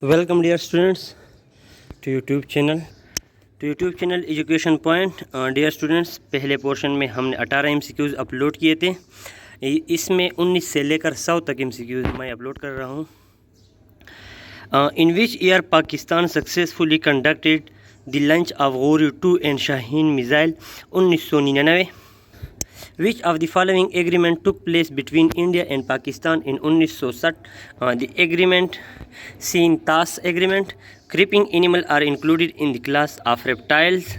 Welcome dear students to YouTube channel Education Point. Dear students, पहले portion में हमने 18 MCQs upload किए थे. इसमें 19 से लेकर 100 तक MCQs मैं अपलोड कर रहा हूँ. In which year Pakistan successfully conducted the launch of Ghori-2 and Shaheen missile? 1999. Which of the following agreement took place between India and Pakistan in 1960? The agreement seen TAS agreement. Creeping animals are included in the class of reptiles.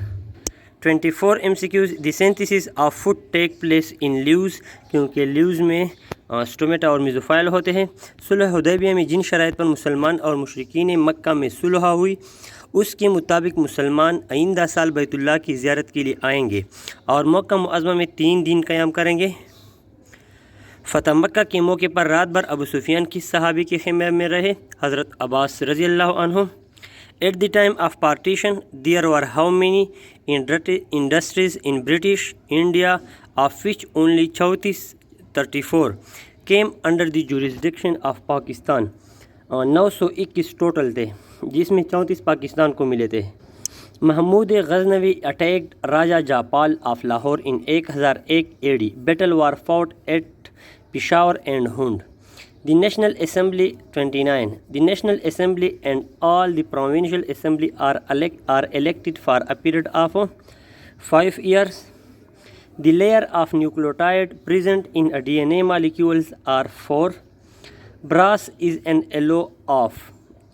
24 MCQs. The synthesis of food take place in leaves, क्योंकि leaves में stomata और मिज़ोफाइल होते हैं. सुलह हुदैबिया में जिन शराइत पर मुसलमान और मुशरिकीन मक्का में सुलह हुई, उसके मुताबिक मुसलमान आइंदा साल बैतुल्लाह की ज़ियारत के लिए आएंगे और मक्का मुअज़्ज़मा में 3 दिन क़याम करेंगे. फ़तह मक्का के मौके पर रात भर अबू सुफियान किस सहाबी के ख़ैमे में रहे? हज़रत अब्बास रज़ी अल्लाह अन्हु. At the time of partition, there were how many industries in British India, of which only 34 came under the jurisdiction of Pakistan? 921 total थे, जिसमें 34 पाकिस्तान को मिले थे. Mahmud Ghaznavi attacked Raja Jaipal of Lahore in 1001 AD. Battle were fought at Peshawar and Hund. The National Assembly 29. The National Assembly and all the Provincial Assembly are elected for a period of 5 years. The layer of nucleotide present in a DNA molecules are 4. Brass is an alloy of,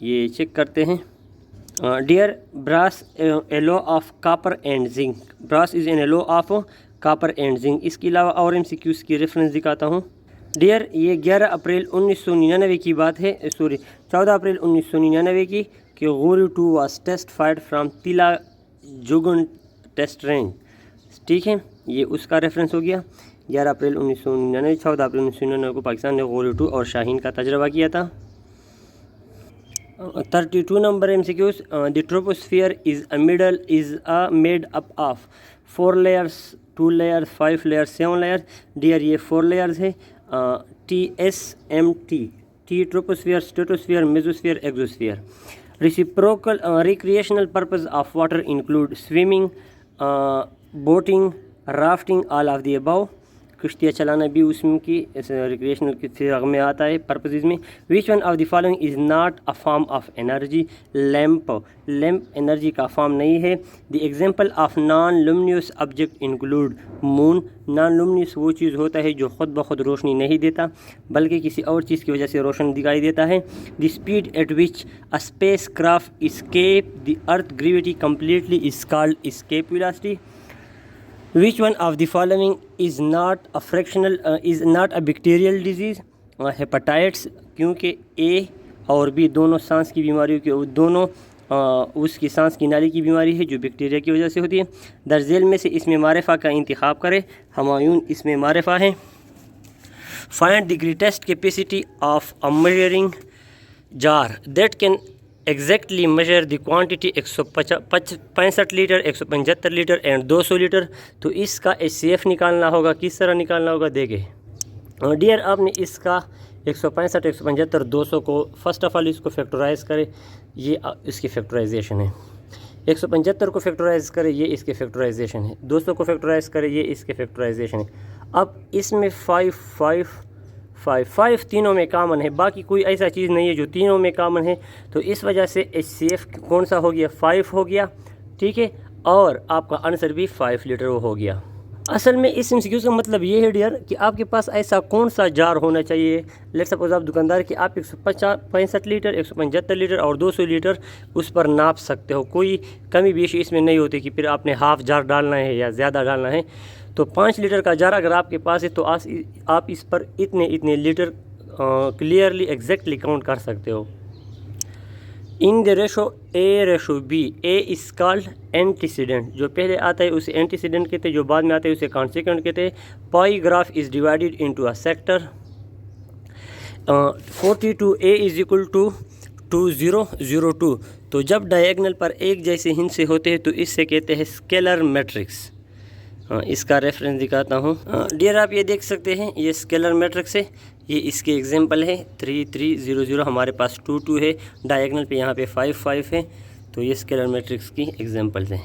ये check करते हैं. Dear, brass alloy of copper and zinc. Brass is an alloy of copper and zinc. इसके अलावा और MCQs की reference दिखाता हूँ. Dear, ये 11 अप्रैल 1999 की बात है, 14 अप्रैल 1999 की, कि Ghori-2 was test fired from तिला जोगन टेस्ट रेंज. ठीक है, ये उसका रेफरेंस हो गया. 11 अप्रैल 1999, 14 अप्रैल 1999 को पाकिस्तान ने Ghori-2 और शाहीन का तजर्बा किया था. 32 number MCQs. The troposphere is made up of 4 layers, 2 layers, 5 layers, 7 layers. Dear, ये 4 layers है. TSMT. T troposphere, stratosphere, mesosphere, exosphere. Reciprocal recreational purpose of water include swimming, boating, rafting, all of the above. कश्तियाँ चलाना भी उसमें की recreational के फिर में आता है पर्पसेस में. Which one of the following is not a form of energy? Lamp energy का फॉर्म नहीं है. The example of non luminous object include moon. Non luminous वो चीज़ होता है जो ख़ुद ब खुद रोशनी नहीं देता, बल्कि किसी और चीज़ की वजह से रोशन दिखाई देता है. The speed at which a space craft escape the earth gravity completely is called escape velocity. Which one of the following is not a bacterial disease? Hepatitis, क्योंकि A और B दोनों सांस की बीमारियों के दोनों उसकी सांस की नाली की बीमारी है जो बैक्टीरिया की वजह से होती है. दर्जेल में से इसमें मारिफा का इंतखाब करें. हमायून इसमें मारिफा है. Find the greatest capacity of a measuring jar that can exactly measure the quantity. 165 litre, 175 litre and 200 litre. तो इसका HCF निकालना होगा. किस तरह निकालना होगा? देखें डियर, आपने इसका 165, 175, 200 को फर्स्ट ऑफ ऑल इसको फैक्टराइज़ करें. ये इसकी फैक्टराइजेशन है. 175 को फैक्टराइज़ करें, ये इसके फैक्टराइजेशन है. 200 को फैक्टराइज़ करें, ये इसके फैक्टराइजेशन है. अब इसमें 5 तीनों में कामन है, बाकी कोई ऐसा चीज़ नहीं है जो तीनों में कामन है. तो इस वजह से HCF कौन सा हो गया? 5 हो गया. ठीक है, और आपका आंसर भी 5 लीटर हो गया. असल में इस MCQ का मतलब ये है डियर कि आपके पास ऐसा कौन सा जार होना चाहिए. लेट सपोज आप दुकानदार कि आप 165 लीटर, 175 लीटर और 200 लीटर उस पर नाप सकते हो. कोई कमी बेशी इसमें नहीं होती कि फिर आपने हाफ़ जार डालना है या ज़्यादा डालना है. तो 5 लीटर का जार अगर आपके पास है तो आप इस पर इतने लीटर क्लियरली एग्जैक्टली काउंट कर सकते हो. In the ratio A/B, A is called antecedent. जो पहले आता है उसे एंटीसीडेंट कहते हैं, जो बाद में आता है उसे कॉन्सिक्वेंट कहते हैं. Pie graph is divided into a sector. 42A is equal to 2002. तो जब डायगोनल पर एक जैसे हिस्से होते हैं तो इससे कहते हैं स्केलर मैट्रिक्स. इसका रेफरेंस दिखाता हूँ. डियर, आप ये देख सकते हैं, ये स्केलर मैट्रिक्स है. یہ اس کے ایگزامپل ہے 3 3 0 0 ہمارے پاس 2 2 ہے، ڈائیگنل پہ یہاں پہ 5 5 ہے، تو یہ اسکیلر میٹرکس کی ایگزامپلز ہیں۔